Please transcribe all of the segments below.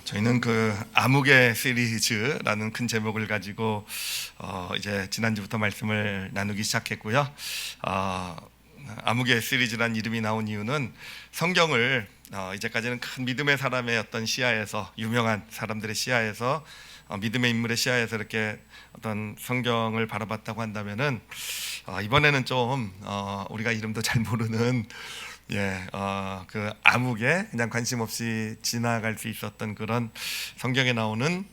저희는 그 암흑의 시리즈라는 큰 제목을 가지고 이제 지난주부터 말씀을 나누기 시작했고요. 암흑의 시리즈란 이름이 나온 이유는 성경을 이제까지는 큰 믿음의 사람의 어떤 시야에서, 유명한 사람들의 시야에서, 믿음의 인물의 시야에서 이렇게 어떤 성경을 바라봤다고 한다면은 이번에는 좀 우리가 이름도 잘 모르는 그 암흑에 그냥 관심 없이 지나갈 수 있었던 그런 성경에 나오는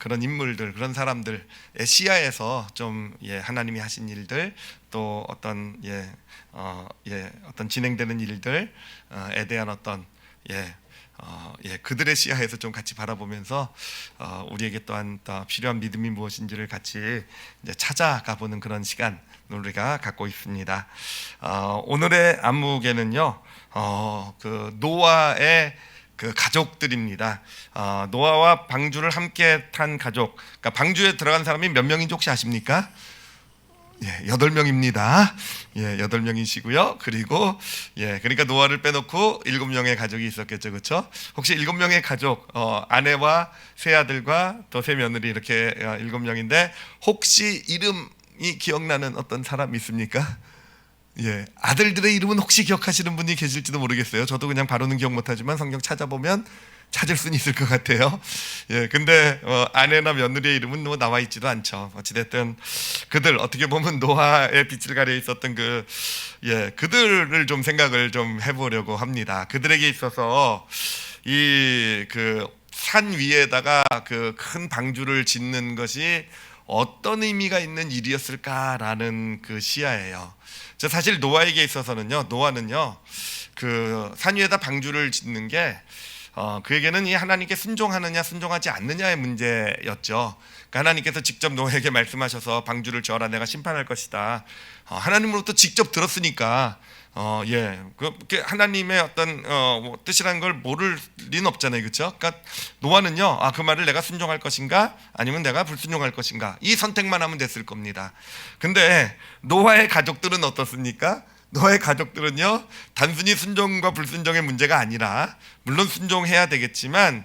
그런 인물들, 그런 사람들의 시야에서 좀 하나님이 하신 일들, 또 어떤 어떤 진행되는 일들에 대한 어떤 그들의 시야에서 좀 같이 바라보면서 우리에게 또한 더 필요한 믿음이 무엇인지를 같이 이제 찾아가 보는 그런 시간 우리가 갖고 있습니다. 오늘의 안목에는요, 그 노아의 그 가족들입니다. 노아와 방주를 함께 탄 가족, 그러니까 방주에 들어간 사람이 몇 명인지 혹시 아십니까? 8명입니다. 8명이시고요. 그리고 그러니까 노아를 빼놓고 7명의 가족이 있었겠죠, 그렇죠? 혹시 7명의 가족, 아내와 세 아들과 또 세 며느리 이렇게 7명인데 혹시 이름이 기억나는 어떤 사람 있습니까? 아들들의 이름은 혹시 기억하시는 분이 계실지도 모르겠어요. 저도 그냥 바로는 기억 못하지만 성경 찾아보면 찾을 수는 있을 것 같아요. 근데 아내나 며느리의 이름은 뭐 나와 있지도 않죠. 어찌됐든 그들, 어떻게 보면 노아의 빛을 가려 있었던 그들을 좀 생각을 좀 해보려고 합니다. 그들에게 있어서 이 그 산 위에다가 그 큰 방주를 짓는 것이 어떤 의미가 있는 일이었을까라는 그 시야예요. 사실 노아에게 있어서는요, 노아는요, 그 산 위에다 방주를 짓는 게 그에게는 이 하나님께 순종하느냐 순종하지 않느냐의 문제였죠. 그러니까 하나님께서 직접 노아에게 말씀하셔서 방주를 지어라, 내가 심판할 것이다. 하나님으로부터 직접 들었으니까 그 하나님의 어떤 뜻이라는 걸 모를 리는 없잖아요, 그렇죠? 그러니까 노아는요, 그 말을 내가 순종할 것인가 아니면 내가 불순종할 것인가, 이 선택만 하면 됐을 겁니다. 근데 노아의 가족들은 어떻습니까? 노아의 가족들은요, 단순히 순종과 불순종의 문제가 아니라, 물론 순종해야 되겠지만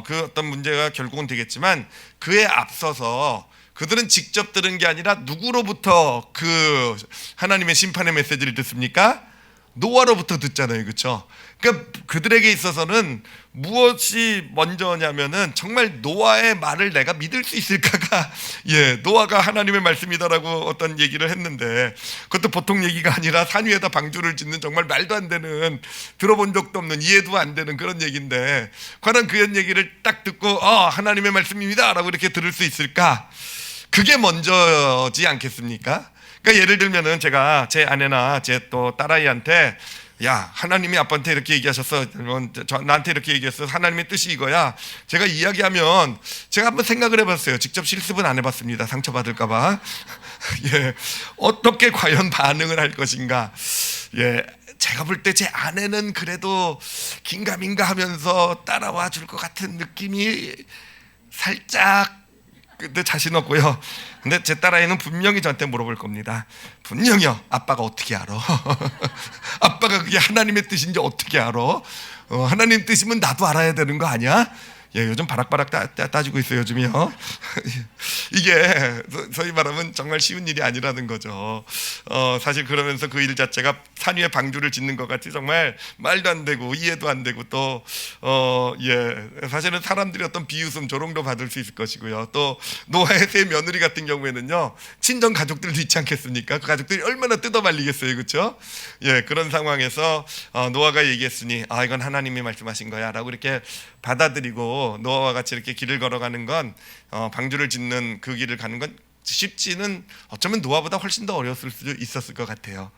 그 어떤 문제가 결국은 되겠지만, 그에 앞서서 그들은 직접 들은 게 아니라 누구로부터 그 하나님의 심판의 메시지를 듣습니까? 노아로부터 듣잖아요, 그렇죠? 그러니까 그들에게 있어서는 무엇이 먼저냐면은 정말 노아의 말을 내가 믿을 수 있을까가 노아가 하나님의 말씀이다라고 어떤 얘기를 했는데, 그것도 보통 얘기가 아니라 산 위에다 방주를 짓는 정말 말도 안 되는, 들어본 적도 없는, 이해도 안 되는 그런 얘기인데, 과연 그런 얘기를 딱 듣고 하나님의 말씀입니다라고 이렇게 들을 수 있을까? 그게 먼저지 않겠습니까? 그러니까 예를 들면은 제가 제 아내나 제 또 딸아이한테, 야, 하나님이 아빠한테 이렇게 얘기하셨어, 나한테 이렇게 얘기했어, 하나님의 뜻이 이거야, 제가 이야기하면, 제가 한번 생각을 해봤어요. 직접 실습은 안 해봤습니다, 상처받을까봐. 어떻게 과연 반응을 할 것인가. 제가 볼 때 제 아내는 그래도 긴가민가 하면서 따라와 줄 것 같은 느낌이 살짝, 근데 자신 없고요. 근데 제 딸아이는 분명히 저한테 물어볼 겁니다. 분명히요. 아빠가 어떻게 알아? 아빠가 그게 하나님의 뜻인지 어떻게 알아? 하나님 뜻이면 나도 알아야 되는 거 아니야? 요즘 바락바락 따지고 있어요, 요즘이요. 이게 소위 말하면 정말 쉬운 일이 아니라는 거죠. 사실 그러면서 그 일 자체가 산 위에 방주를 짓는 것 같이 정말 말도 안 되고 이해도 안 되고, 또 사실은 사람들이 어떤 비웃음, 조롱도 받을 수 있을 것이고요. 또 노아의 세 며느리 같은 경우에는요, 친정 가족들도 있지 않겠습니까? 그 가족들이 얼마나 뜯어말리겠어요, 그렇죠? 그런 상황에서 노아가 얘기했으니 이건 하나님이 말씀하신 거야라고 이렇게 받아들이고, 노아와 같이 이렇게 길을 걸어가는 건, 방주를 짓는 그 길을 가는 건 쉽지는, 어쩌면 노아보다 훨씬 더 어려웠을 수도 있었을 것 같아요.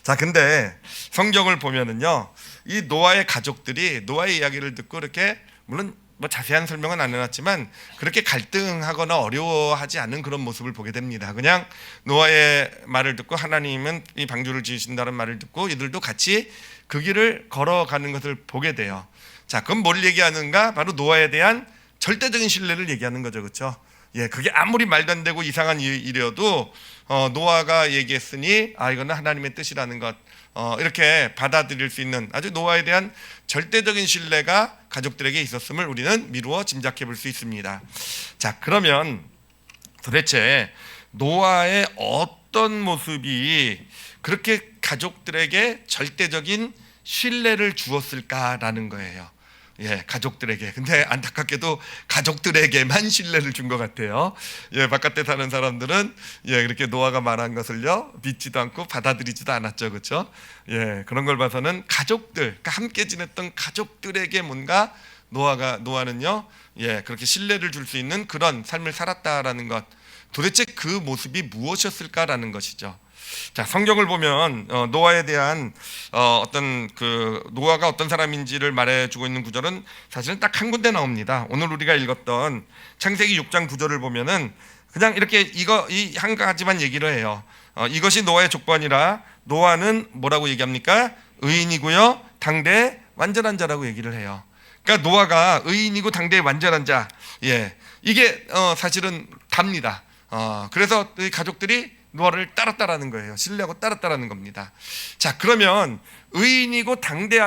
자, 근데 성경을 보면은요, 이 노아의 가족들이 노아의 이야기를 듣고 이렇게, 물론 뭐 자세한 설명은 안 해놨지만 그렇게 갈등하거나 어려워하지 않는 그런 모습을 보게 됩니다. 그냥 노아의 말을 듣고, 하나님은 이 방주를 지으신다는 말을 듣고 이들도 같이 그 길을 걸어가는 것을 보게 돼요. 자, 그럼 뭘 얘기하는가? 바로 노아에 대한 절대적인 신뢰를 얘기하는 거죠, 그렇죠? 그게 아무리 말도 안 되고 이상한 일이어도 노아가 얘기했으니 이거는 하나님의 뜻이라는 것, 이렇게 받아들일 수 있는 아주 노아에 대한 절대적인 신뢰가 가족들에게 있었음을 우리는 미루어 짐작해 볼 수 있습니다. 자, 그러면 도대체 노아의 어떤 모습이 그렇게 가족들에게 절대적인 신뢰를 주었을까라는 거예요. 예, 가족들에게. 근데 안타깝게도 가족들에게만 신뢰를 준 것 같아요. 예, 바깥에 사는 사람들은 예, 그렇게 노아가 말한 것을요 믿지도 않고 받아들이지도 않았죠, 그렇죠? 예, 그런 걸 봐서는 가족들, 그러니까 함께 지냈던 가족들에게 뭔가 노아는요, 예, 그렇게 신뢰를 줄 수 있는 그런 삶을 살았다라는 것. 도대체 그 모습이 무엇이었을까라는 것이죠. 자, 성경을 보면 노아에 대한 어떤 그 노아가 어떤 사람인지를 말해주고 있는 구절은 사실은 딱 한 군데 나옵니다. 오늘 우리가 읽었던 창세기 6장 9절을 보면은 그냥 이렇게 이 한 가지만 얘기를 해요. 이것이 노아의 족보니라. 노아는 뭐라고 얘기합니까? 의인이고요, 당대 완전한 자라고 얘기를 해요. 그러니까 노아가 의인이고 당대 완전한 자. 예, 이게 사실은 답니다. 그래서 이 가족들이 노아를 따랐다라는 거예요. 신뢰하고 따랐다라는 겁니다. 자, 그러면 의인이고 당대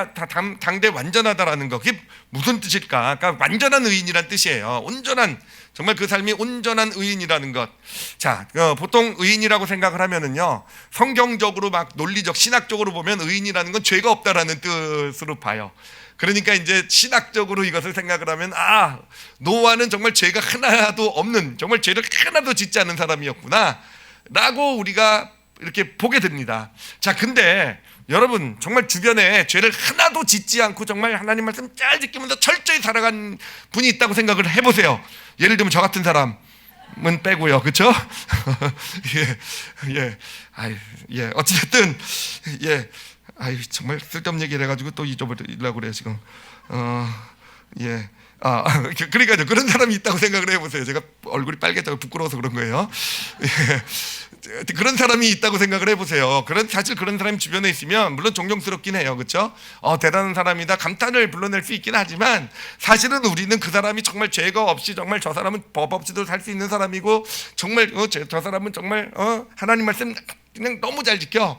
완전하다라는 거, 그게 무슨 뜻일까? 그러니까 완전한 의인이란 뜻이에요. 온전한, 정말 그 삶이 온전한 의인이라는 것. 자, 보통 의인이라고 생각을 하면은요, 성경적으로 막 논리적, 신학적으로 보면 의인이라는 건 죄가 없다라는 뜻으로 봐요. 그러니까 이제 신학적으로 이것을 생각을 하면, 노아는 정말 죄가 하나도 없는, 정말 죄를 하나도 짓지 않은 사람이었구나 라고 우리가 이렇게 보게 됩니다. 자, 근데 여러분, 정말 주변에 죄를 하나도 짓지 않고 정말 하나님 말씀 잘 지키면서 철저히 살아간 분이 있다고 생각을 해보세요. 예를 들면 저 같은 사람은 빼고요, 그렇죠? 예, 어찌됐든 정말 쓸데없는 얘기를 해가지고 또 잊어버리려고 그래요 지금. 그러니까요, 그런 사람이 있다고 생각을 해보세요. 제가 얼굴이 빨개져서 부끄러워서 그런 거예요. 그런 사람이 있다고 생각을 해보세요. 사실 그런 사람이 주변에 있으면 물론 존경스럽긴 해요, 그렇죠? 대단한 사람이다 감탄을 불러낼 수 있긴 하지만 사실은 우리는 그 사람이 정말 죄가 없이, 정말 저 사람은 법 없이도 살 수 있는 사람이고, 정말 저 사람은 정말 하나님 말씀 그냥 너무 잘 지켜,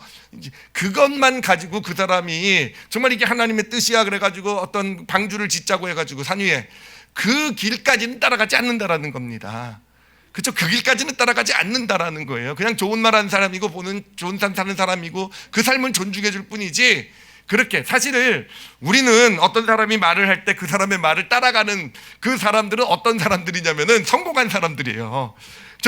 그것만 가지고 그 사람이 정말 이게 하나님의 뜻이야 그래가지고 어떤 방주를 짓자고 해가지고 산 위에, 그 길까지는 따라가지 않는다라는 겁니다. 그렇죠? 그 길까지는 따라가지 않는다라는 거예요. 그냥 좋은 말 하는 사람이고, 보는 좋은 삶 사는 사람이고, 그 삶은 존중해 줄 뿐이지, 그렇게 사실은 우리는 어떤 사람이 말을 할 때 그 사람의 말을 따라가는 그 사람들은 어떤 사람들이냐면은 성공한 사람들이에요.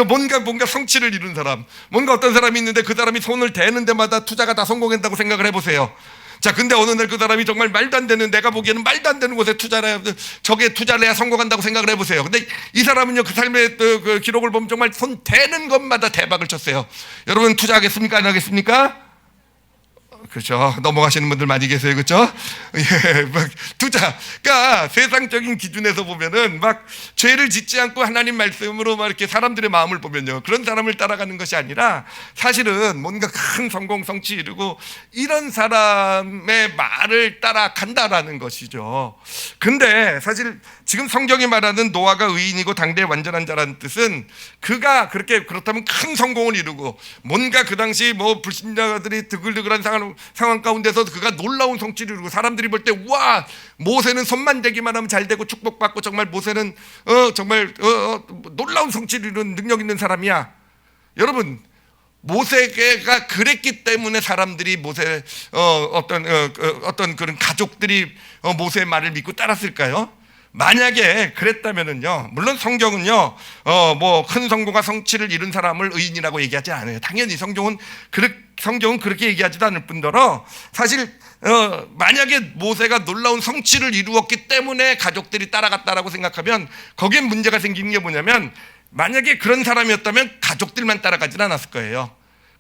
뭔가 성취를 이룬 사람, 뭔가 어떤 사람이 있는데 그 사람이 손을 대는 데마다 투자가 다 성공한다고 생각을 해보세요. 자, 근데 어느 날 그 사람이 정말 말도 안 되는, 내가 보기에는 말도 안 되는 곳에 투자를 해야 성공한다고 생각을 해보세요. 근데 이 사람은요, 그 삶의 그 기록을 보면 정말 손 대는 것마다 대박을 쳤어요. 여러분 투자하겠습니까? 안 하겠습니까? 그렇죠. 넘어가시는 분들 많이 계세요, 그렇죠? 예, 투자. 그러니까 세상적인 기준에서 보면은 막 죄를 짓지 않고 하나님 말씀으로 막 이렇게 사람들의 마음을 보면요, 그런 사람을 따라가는 것이 아니라 사실은 뭔가 큰 성공, 성취 이루고 이런 사람의 말을 따라간다라는 것이죠. 근데 사실 지금 성경이 말하는 노아가 의인이고 당대 완전한 자라는 뜻은 그가 그렇다면 큰 성공을 이루고 뭔가 그 당시 불신자들이 드글드글한 상황 가운데서 그가 놀라운 성취를 이루고, 사람들이 볼 때 우와, 모세는 손만 대기만 하면 잘 되고 축복받고 정말 모세는 정말 놀라운 성취를 이룬 능력 있는 사람이야. 여러분, 모세가 그랬기 때문에 사람들이 모세 어떤 그런 가족들이 모세의 말을 믿고 따랐을까요? 만약에 그랬다면은요, 물론 성경은요, 큰 성공과 성취를 이룬 사람을 의인이라고 얘기하지 않아요. 당연히 성경은 그렇게 얘기하지도 않을 뿐더러, 사실 만약에 모세가 놀라운 성취를 이루었기 때문에 가족들이 따라갔다라고 생각하면 거기에 문제가 생기는 게 뭐냐면, 만약에 그런 사람이었다면 가족들만 따라가진 않았을 거예요.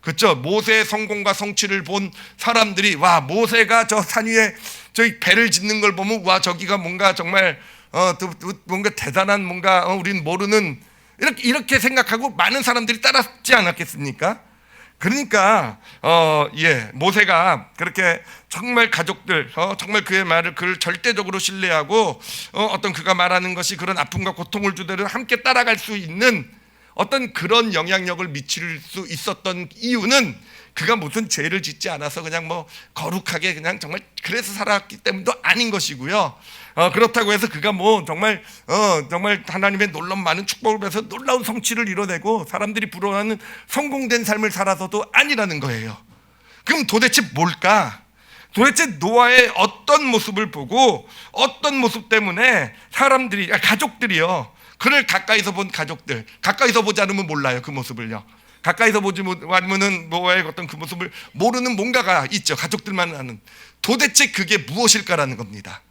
그렇죠? 모세의 성공과 성취를 본 사람들이, 와, 모세가 저 산 위에 저기 배를 짓는 걸 보면, 와, 저기가 뭔가 정말 뭔가 대단한, 뭔가 우리는 모르는, 이렇게 생각하고 많은 사람들이 따랐지 않았겠습니까? 그러니까 모세가 그렇게 정말 가족들 정말 그의 말을, 그를 절대적으로 신뢰하고 어떤 그가 말하는 것이 그런 아픔과 고통을 주더라도 함께 따라갈 수 있는 어떤 그런 영향력을 미칠 수 있었던 이유는 그가 무슨 죄를 짓지 않아서 그냥 뭐 거룩하게 그냥 정말 그래서 살았기 때문도 아닌 것이고요. 그렇다고 해서 그가 뭐 정말 정말 하나님의 놀라운 많은 축복을 받아서 놀라운 성취를 이뤄내고 사람들이 부러워하는 성공된 삶을 살아서도 아니라는 거예요. 그럼 도대체 뭘까? 도대체 노아의 어떤 모습을 보고 어떤 모습 때문에 사람들이 가족들이요, 그를 가까이서 본 가족들, 가까이서 보지 않으면 몰라요. 그 모습을요. 가까이서 보지 않으면 노아의 어떤 그 모습을 모르는 뭔가가 있죠. 가족들만 아는. 도대체 그게 무엇일까라는 겁니다.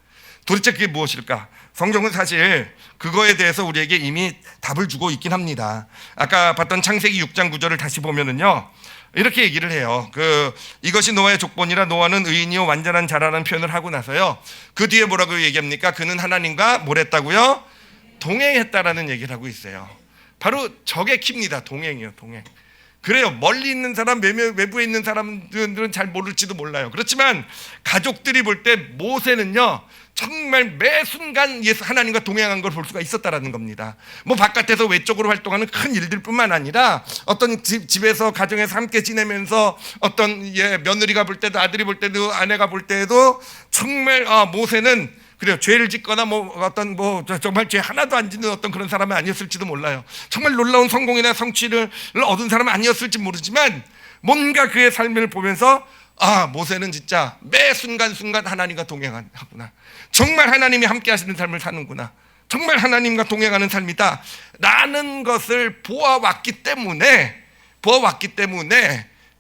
도대체 그게 무엇일까? 성경은 사실 그거에 대해서 우리에게 이미 답을 주고 있긴 합니다. 아까 봤던 창세기 6장 9절을 다시 보면은요, 이렇게 얘기를 해요. 이것이 노아의 족본이라 노아는 의인이요 완전한 자라는 표현을 하고 나서요, 그 뒤에 뭐라고 얘기합니까? 그는 하나님과 뭘 했다고요? 동행했다라는 얘기를 하고 있어요. 바로 저게 키입니다. 동행이요, 동행. 그래요. 멀리 있는 사람, 외부에 있는 사람들은 잘 모를지도 몰라요. 그렇지만 가족들이 볼 때 모세는요, 정말 매 순간 하나님과 동행한 걸 볼 수가 있었다라는 겁니다. 뭐 바깥에서 외적으로 활동하는 큰 일들뿐만 아니라 어떤 집에서 가정에서 함께 지내면서 어떤 며느리가 볼 때도, 아들이 볼 때도, 아내가 볼 때도 정말 모세는 그래요, 죄를 짓거나 뭐 어떤 뭐 정말 죄 하나도 안 짓는 어떤 그런 사람은 아니었을지도 몰라요. 정말 놀라운 성공이나 성취를 얻은 사람은 아니었을지 모르지만 뭔가 그의 삶을 보면서 모세는 진짜 매 순간순간 하나님과 동행하구나, 정말 하나님이 함께 하시는 삶을 사는구나, 정말 하나님과 동행하는 삶이다 라는 것을 보아왔기 때문에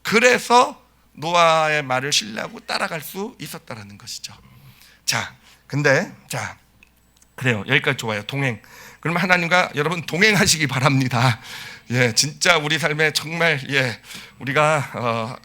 그래서 노아의 말을 신뢰하고 따라갈 수 있었다라는 것이죠. 그래요. 여기까지 좋아요. 동행. 그러면 하나님과 여러분 동행하시기 바랍니다. 진짜 우리 삶에 정말 우리가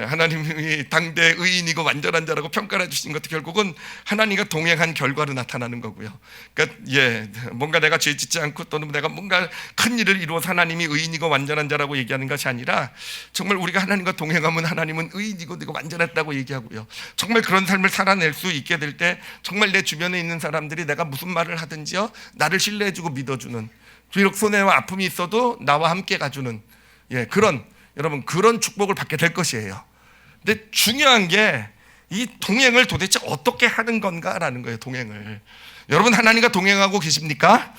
하나님이 당대 의인이고 완전한 자라고 평가를 해주신 것도 결국은 하나님과 동행한 결과로 나타나는 거고요. 그러니까 뭔가 내가 죄 짓지 않고 또는 내가 뭔가 큰 일을 이루어서 하나님이 의인이고 완전한 자라고 얘기하는 것이 아니라 정말 우리가 하나님과 동행하면 하나님은 의인이고 내가 완전했다고 얘기하고요. 정말 그런 삶을 살아낼 수 있게 될 때 정말 내 주변에 있는 사람들이 내가 무슨 말을 하든지요, 나를 신뢰해주고 믿어주는, 비록 손해와 아픔이 있어도 나와 함께 가주는 여러분 그런 축복을 받게 될 것이에요. 근데 중요한 게 이 동행을 도대체 어떻게 하는 건가라는 거예요. 동행을 여러분 하나님과 동행하고 계십니까?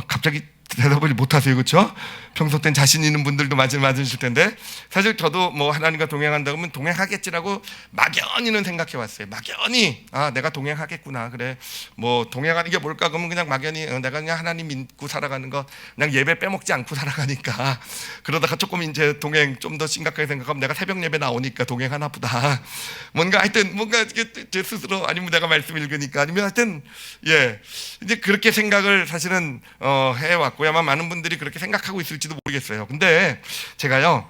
갑자기 대답을 못하세요, 그렇죠? 평소 땐 자신 있는 분들도 맞으실 텐데 사실 저도 뭐 하나님과 동행한다 그러면 동행하겠지라고 막연히는 생각해 왔어요. 막연히 내가 동행하겠구나, 그래 뭐 동행하는 게 뭘까 그러면 그냥 막연히 내가 그냥 하나님 믿고 살아가는 거, 그냥 예배 빼먹지 않고 살아가니까 그러다가 조금 이제 동행 좀 더 심각하게 생각하면 내가 새벽 예배 나오니까 동행하나 보다, 뭔가 제 스스로, 아니면 내가 말씀 읽으니까, 아니면 하여튼 이제 그렇게 생각을 사실은 해왔고요. 아마 많은 분들이 그렇게 생각하고 있을지도 모르겠어요. 근데 제가요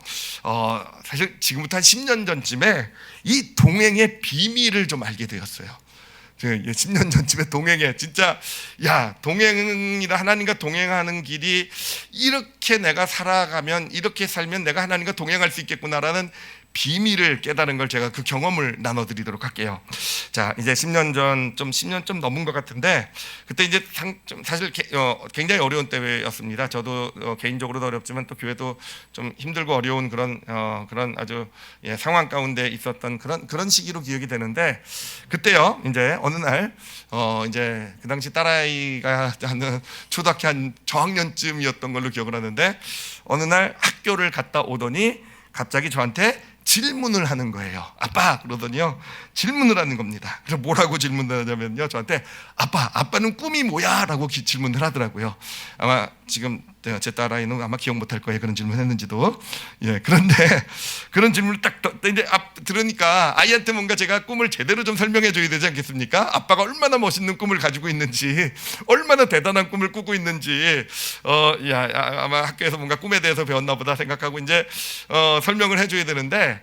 사실 지금부터 한 10년 전쯤에 이 동행의 비밀을 좀 알게 되었어요. 10년 전쯤에 동행에 진짜 동행이라, 하나님과 동행하는 길이 이렇게 내가 살아가면, 이렇게 살면 내가 하나님과 동행할 수 있겠구나라는 비밀을 깨달은 걸 제가 그 경험을 나눠드리도록 할게요. 이제 10년 좀 넘은 것 같은데, 그때 이제 사실 굉장히 어려운 때였습니다. 저도 개인적으로도 어렵지만 또 교회도 좀 힘들고 어려운 그런 아주 상황 가운데 있었던 그런 시기로 기억이 되는데, 그때요 이제 어느 날 이제 그 당시 딸아이가 한 초등학교 한 저학년쯤이었던 걸로 기억을 하는데, 어느 날 학교를 갔다 오더니 갑자기 저한테 질문을 하는 거예요. 아빠, 그러더니요 질문을 하는 겁니다. 그래서 뭐라고 질문을 하냐면요, 저한테 아빠는 꿈이 뭐야? 라고 질문을 하더라고요. 아마 지금 제 딸아이는 아마 기억 못할 거예요, 그런 질문했는지도. 그런데 그런 질문을 딱 이제 들으니까 아이한테 뭔가 제가 꿈을 제대로 좀 설명해 줘야 되지 않겠습니까? 아빠가 얼마나 멋있는 꿈을 가지고 있는지, 얼마나 대단한 꿈을 꾸고 있는지 아마 학교에서 뭔가 꿈에 대해서 배웠나 보다 생각하고 이제 설명을 해줘야 되는데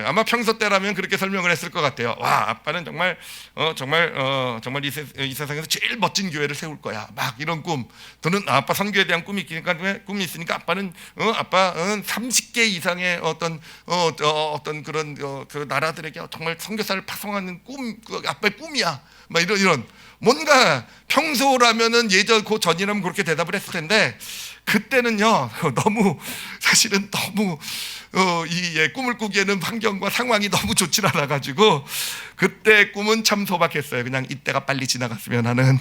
아마 평소 때라면 그렇게 설명을 했을 것 같아요. 아빠는 정말 이 세상에서 제일 멋진 교회를 세울 거야, 막 이런 꿈. 또는 아빠 선교에 대한 꿈이 있으니까 아빠는 30개 이상의 어떤 그런 그 나라들에게 정말 선교사를 파송하는 꿈, 아빠의 꿈이야, 막 이런 뭔가 평소라면은 예전 그 전이라면 그렇게 대답을 했을 텐데 그때는요 너무 사실은 너무 꿈을 꾸기에는 환경과 상황이 너무 좋지 않아 가지고 그때 꿈은 참 소박했어요. 그냥 이때가 빨리 지나갔으면 하는,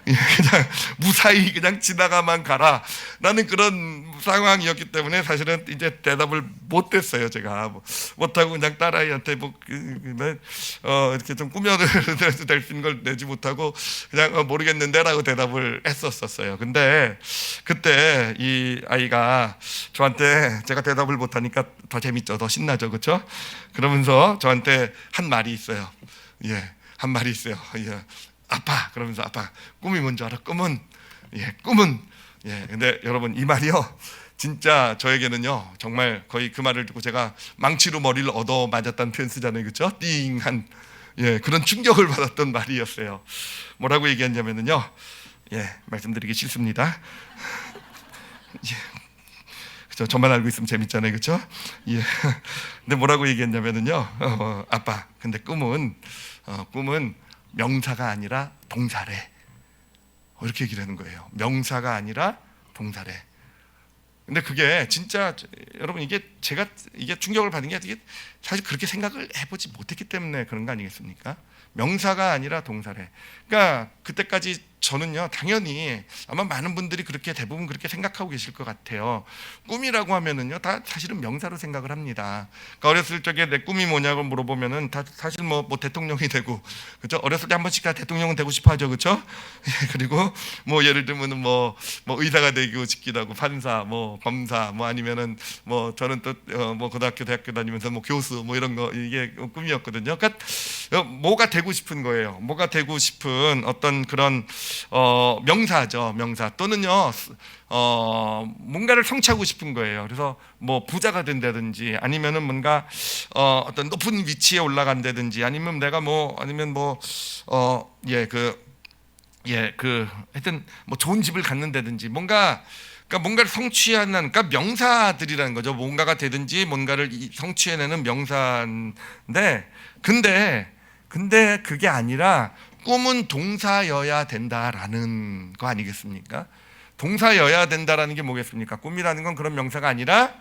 그냥 무사히 그냥 지나가만 가라 라는 그런 상황이었기 때문에 사실은 이제 대답을 못했어요. 제가 못하고 그냥 딸아이한테 이렇게 좀 꾸며낼 수 있는 걸 내지 못하고 그냥 모르겠는데 라고 대답을 했었어요. 근데 그때 이 아이가 저한테, 제가 대답을 못하니까 더 재밌죠, 더 신나죠, 그렇죠? 그러면서 저한테 한 말이 있어요. 한 말이 있어요. 아빠, 그러면서 아빠, 꿈이 뭔지 알아? 꿈은 근데 여러분 이 말이요 진짜 저에게는요 정말 거의 그 말을 듣고 제가 망치로 머리를 얻어 맞았다는 표현 쓰잖아요, 그렇죠? 띵한 그런 충격을 받았던 말이었어요. 뭐라고 얘기했냐면요, 말씀드리기 싫습니다. 그렇죠? 저만 알고 있으면 재밌잖아요, 그렇죠? 근데 뭐라고 얘기했냐면요, 아빠, 근데 꿈은 명사가 아니라 동사래. 이렇게 얘기를 하는 거예요. 명사가 아니라 동사래. 근데 그게 진짜 여러분 이게 충격을 받은 게 이게 사실 그렇게 생각을 해보지 못했기 때문에 그런 거 아니겠습니까? 명사가 아니라 동사래. 그러니까 그때까지 저는요 당연히 아마 많은 분들이 그렇게 대부분 그렇게 생각하고 계실 것 같아요. 꿈이라고 하면은요 다 사실은 명사로 생각을 합니다. 그러니까 어렸을 적에 내 꿈이 뭐냐고 물어보면은 다 사실 뭐 대통령이 되고, 그렇죠? 어렸을 때 한 번씩 다 대통령은 되고 싶어하죠, 그렇죠? 그리고 뭐 예를 들면은 뭐 의사가 되고 싶기도 하고, 판사, 뭐 검사, 뭐 아니면은 뭐 저는 또 뭐 고등학교 대학교 다니면서 뭐 교수 뭐 이런 거, 이게 꿈이었거든요. 그러니까 뭐가 되고 싶은 거예요. 뭐가 되고 싶은 어떤 그런 명사죠, 명사. 또는요 뭔가를 성취하고 싶은 거예요. 그래서 뭐 부자가 된다든지, 아니면은 뭔가 어떤 높은 위치에 올라간다든지, 아니면 내가 아니면 하여튼 뭐 좋은 집을 갖는다든지, 그러니까 뭔가를 성취하는, 그러니까 명사들이라는 거죠. 뭔가가 되든지 뭔가를 성취해내는 명사인데, 근데 그게 아니라 꿈은 동사여야 된다라는 거 아니겠습니까? 동사여야 된다라는 게 뭐겠습니까? 꿈이라는 건 그런 명사가 아니라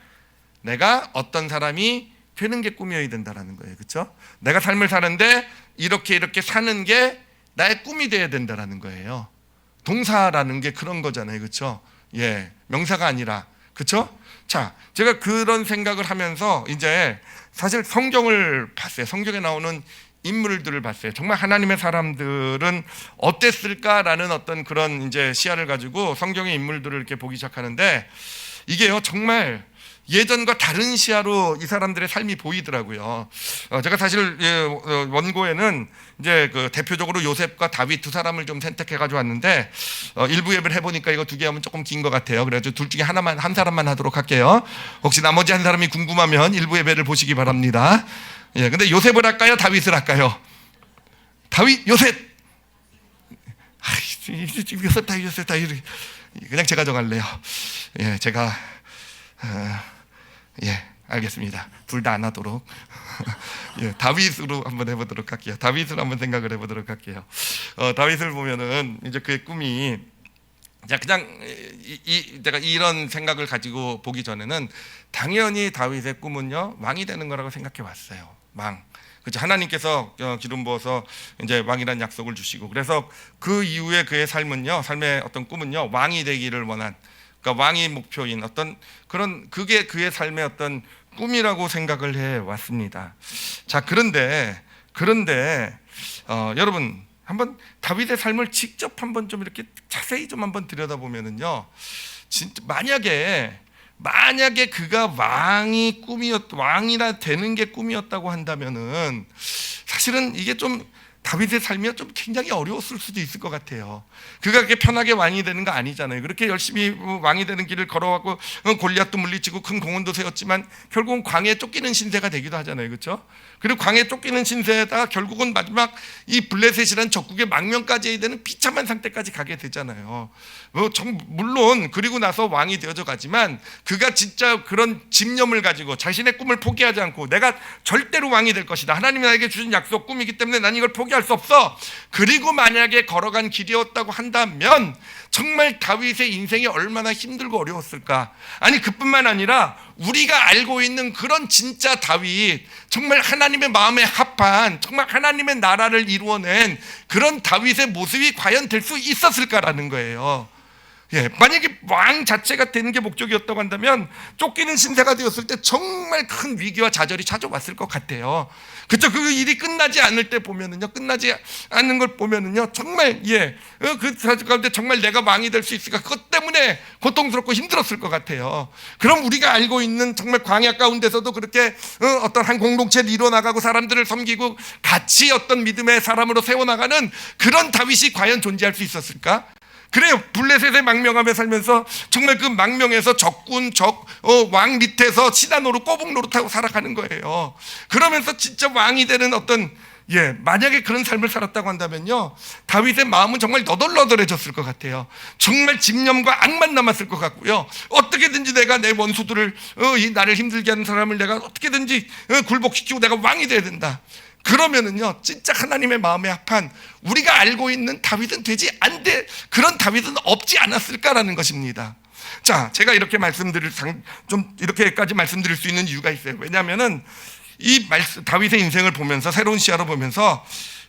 내가 어떤 사람이 되는 게 꿈이어야 된다라는 거예요, 그렇죠? 내가 삶을 사는데 이렇게 사는 게 나의 꿈이 돼야 된다라는 거예요. 동사라는 게 그런 거잖아요, 그렇죠? 명사가 아니라, 그렇죠? 자, 제가 그런 생각을 하면서 이제 사실 성경을 봤어요. 성경에 나오는 인물들을 봤어요. 정말 하나님의 사람들은 어땠을까라는 어떤 그런 이제 시야를 가지고 성경의 인물들을 이렇게 보기 시작하는데, 이게요 정말 예전과 다른 시야로 이 사람들의 삶이 보이더라고요. 제가 사실 원고에는 이제 그 대표적으로 요셉과 다윗 두 사람을 좀 선택해가지고 왔는데, 일부 예배를 해보니까 이거 두 개 하면 조금 긴 것 같아요. 그래서 둘 중에 한 사람만 하도록 할게요. 혹시 나머지 한 사람이 궁금하면 일부 예배를 보시기 바랍니다. 근데 요셉을 할까요? 다윗을 할까요? 요셉 다윗. 그냥 제가 정할래요. 제가 알겠습니다. 둘 다 안 하도록. 다윗으로 한번 해보도록 할게요. 다윗을 한번 생각을 해보도록 할게요. 다윗을 보면은 이제 그의 꿈이, 그냥 제가 이런 생각을 가지고 보기 전에는 당연히 다윗의 꿈은요 왕이 되는 거라고 생각해 왔어요. 왕. 그렇죠. 하나님께서 기름 부어서 이제 왕이라는 약속을 주시고, 그래서 그 이후에 그의 삶은요, 삶의 어떤 꿈은요 왕이 되기를 원한, 그러니까 왕이 목표인 어떤 그런, 그게 그의 삶의 어떤 꿈이라고 생각을 해 왔습니다. 자, 그런데 여러분 한번 다윗의 삶을 직접 한번 좀 이렇게 자세히 좀 한번 들여다보면은요, 진짜 만약에 그가 왕이나 되는 게 꿈이었다고 한다면은 사실은 이게 좀 다윗의 삶이 좀 굉장히 어려웠을 수도 있을 것 같아요. 그가 그렇게 편하게 왕이 되는 거 아니잖아요. 그렇게 열심히 왕이 되는 길을 걸어가고 골리앗도 물리치고 큰 공원도 세웠지만 결국은 광야에 쫓기는 신세가 되기도 하잖아요, 그렇죠? 그리고 광야에 쫓기는 신세에다가 결국은 마지막 이 블레셋이라는 적국의 망명까지 해야 되는 비참한 상태까지 가게 되잖아요. 물론 그리고 나서 왕이 되어져 가지만 그가 진짜 그런 집념을 가지고 자신의 꿈을 포기하지 않고, 내가 절대로 왕이 될 것이다, 하나님이 나에게 주신 약속 꿈이기 때문에 난 이걸 포기하지 할 수 없어. 그리고 만약에 걸어간 길이었다고 한다면 정말 다윗의 인생이 얼마나 힘들고 어려웠을까. 아니 그뿐만 아니라 우리가 알고 있는 그런 진짜 다윗, 정말 하나님의 마음에 합한, 정말 하나님의 나라를 이루어낸 그런 다윗의 모습이 과연 될 수 있었을까라는 거예요. 예, 만약에 왕 자체가 되는 게 목적이었다고 한다면 쫓기는 신세가 되었을 때 정말 큰 위기와 좌절이 찾아왔을 것 같아요. 그렇죠? 그 일이 끝나지 않을 때 보면은요, 끝나지 않는 걸 보면은요, 정말 그 가운데 정말 내가 왕이 될 수 있을까? 그것 때문에 고통스럽고 힘들었을 것 같아요. 그럼 우리가 알고 있는 정말 광야 가운데서도 그렇게 어떤 한 공동체를 이뤄나가고 사람들을 섬기고 같이 어떤 믿음의 사람으로 세워나가는 그런 다윗이 과연 존재할 수 있었을까? 그래요. 블레셋의 망명함에 살면서 정말 그 망명에서 적군, 왕 밑에서 시다노릇, 꼬북노릇하고 살아가는 거예요. 그러면서 진짜 왕이 되는 어떤, 만약에 그런 삶을 살았다고 한다면요, 다윗의 마음은 정말 너덜너덜해졌을 것 같아요. 정말 집념과 악만 남았을 것 같고요. 어떻게든지 내가 내 원수들을, 나를 힘들게 하는 사람을 내가 어떻게든지 굴복시키고 내가 왕이 돼야 된다. 그러면은요, 진짜 하나님의 마음에 합한 우리가 알고 있는 다윗은 되지 않되 그런 다윗은 없지 않았을까라는 것입니다. 자, 제가 이렇게 이렇게까지 말씀드릴 수 있는 이유가 있어요. 왜냐하면은 다윗의 인생을 보면서, 새로운 시야로 보면서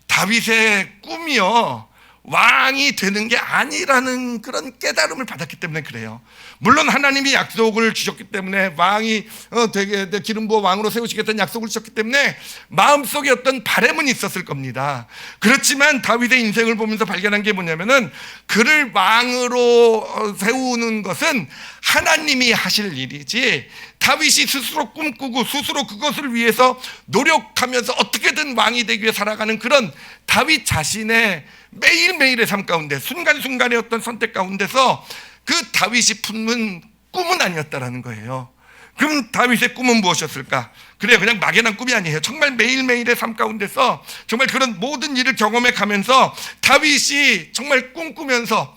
다윗의 꿈이요, 왕이 되는 게 아니라는 그런 깨달음을 받았기 때문에 그래요. 물론 하나님이 약속을 주셨기 때문에 왕이 되게 기름 부어 왕으로 세우시겠다는 약속을 주셨기 때문에 마음속에 어떤 바람은 있었을 겁니다. 그렇지만 다윗의 인생을 보면서 발견한 게 뭐냐면은 그를 왕으로 세우는 것은 하나님이 하실 일이지 다윗이 스스로 꿈꾸고 스스로 그것을 위해서 노력하면서 어떻게든 왕이 되기 위해 살아가는 그런 다윗 자신의 매일매일의 삶 가운데, 순간순간의 어떤 선택 가운데서 그 다윗이 품는 꿈은 아니었다라는 거예요. 그럼 다윗의 꿈은 무엇이었을까? 그래요, 그냥 막연한 꿈이 아니에요. 정말 매일매일의 삶 가운데서 정말 그런 모든 일을 경험해 가면서 다윗이 정말 꿈꾸면서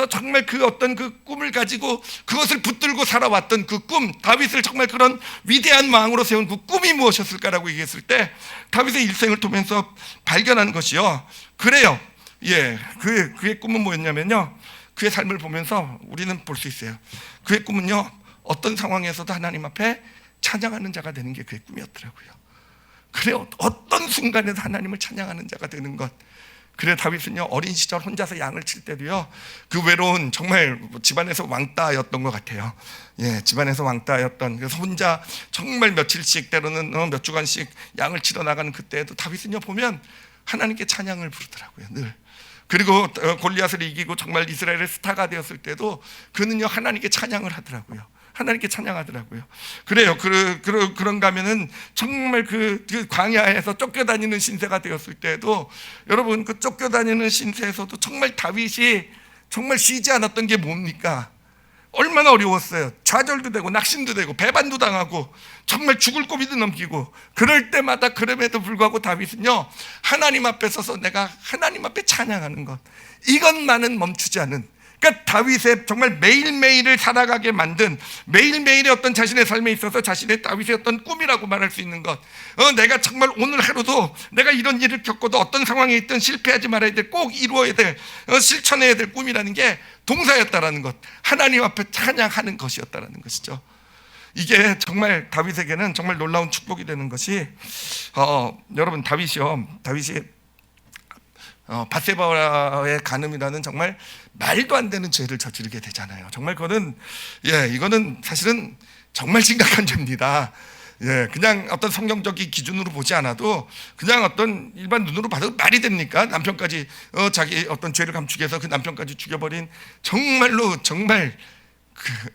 정말 그 어떤 그 꿈을 가지고 그것을 붙들고 살아왔던 그 꿈, 다윗을 정말 그런 위대한 왕으로 세운 그 꿈이 무엇이었을까라고 얘기했을 때 다윗의 일생을 통해서 발견한 것이요, 그래요, 그의 꿈은 뭐였냐면요, 그의 삶을 보면서 우리는 볼 수 있어요. 그의 꿈은요, 어떤 상황에서도 하나님 앞에 찬양하는 자가 되는 게 그의 꿈이었더라고요. 그래요, 어떤 순간에도 하나님을 찬양하는 자가 되는 것. 그래, 다윗은요, 어린 시절 혼자서 양을 칠 때도요, 그 외로운, 정말 집안에서 왕따였던 것 같아요. 집안에서 왕따였던, 그래서 혼자 정말 며칠씩, 때로는 몇 주간씩 양을 치러 나가는 그때에도 다윗은요, 보면 하나님께 찬양을 부르더라고요, 늘. 그리고 골리앗을 이기고 정말 이스라엘의 스타가 되었을 때도 그는요, 하나님께 찬양을 하더라고요. 하나님께 찬양하더라고요. 그래요. 그런가 하면은 정말 그 광야에서 쫓겨다니는 신세가 되었을 때도, 여러분, 그 쫓겨다니는 신세에서도 정말 다윗이 정말 쉬지 않았던 게 뭡니까? 얼마나 어려웠어요. 좌절도 되고 낙심도 되고 배반도 당하고 정말 죽을 고비도 넘기고, 그럴 때마다 그럼에도 불구하고 다윗은요, 하나님 앞에 서서 내가 하나님 앞에 찬양하는 것, 이것만은 멈추지 않은, 그러니까 다윗의 정말 매일매일을 살아가게 만든, 매일매일의 어떤 자신의 삶에 있어서 자신의 다윗의 어떤 꿈이라고 말할 수 있는 것, 내가 정말 오늘 하루도 내가 이런 일을 겪어도 어떤 상황에 있든 실패하지 말아야 될, 꼭 이루어야 될, 실천해야 될 꿈이라는 게 동사였다라는 것, 하나님 앞에 찬양하는 것이었다라는 것이죠. 이게 정말 다윗에게는 정말 놀라운 축복이 되는 것이, 여러분, 다윗이 밧세바와의 간음이라는 정말 말도 안 되는 죄를 저지르게 되잖아요. 정말 이거는 사실은 정말 심각한 죄입니다. 그냥 어떤 성경적인 기준으로 보지 않아도 그냥 어떤 일반 눈으로 봐도 말이 됩니까? 남편까지 자기 어떤 죄를 감추기 위해서 그 남편까지 죽여버린, 정말로 정말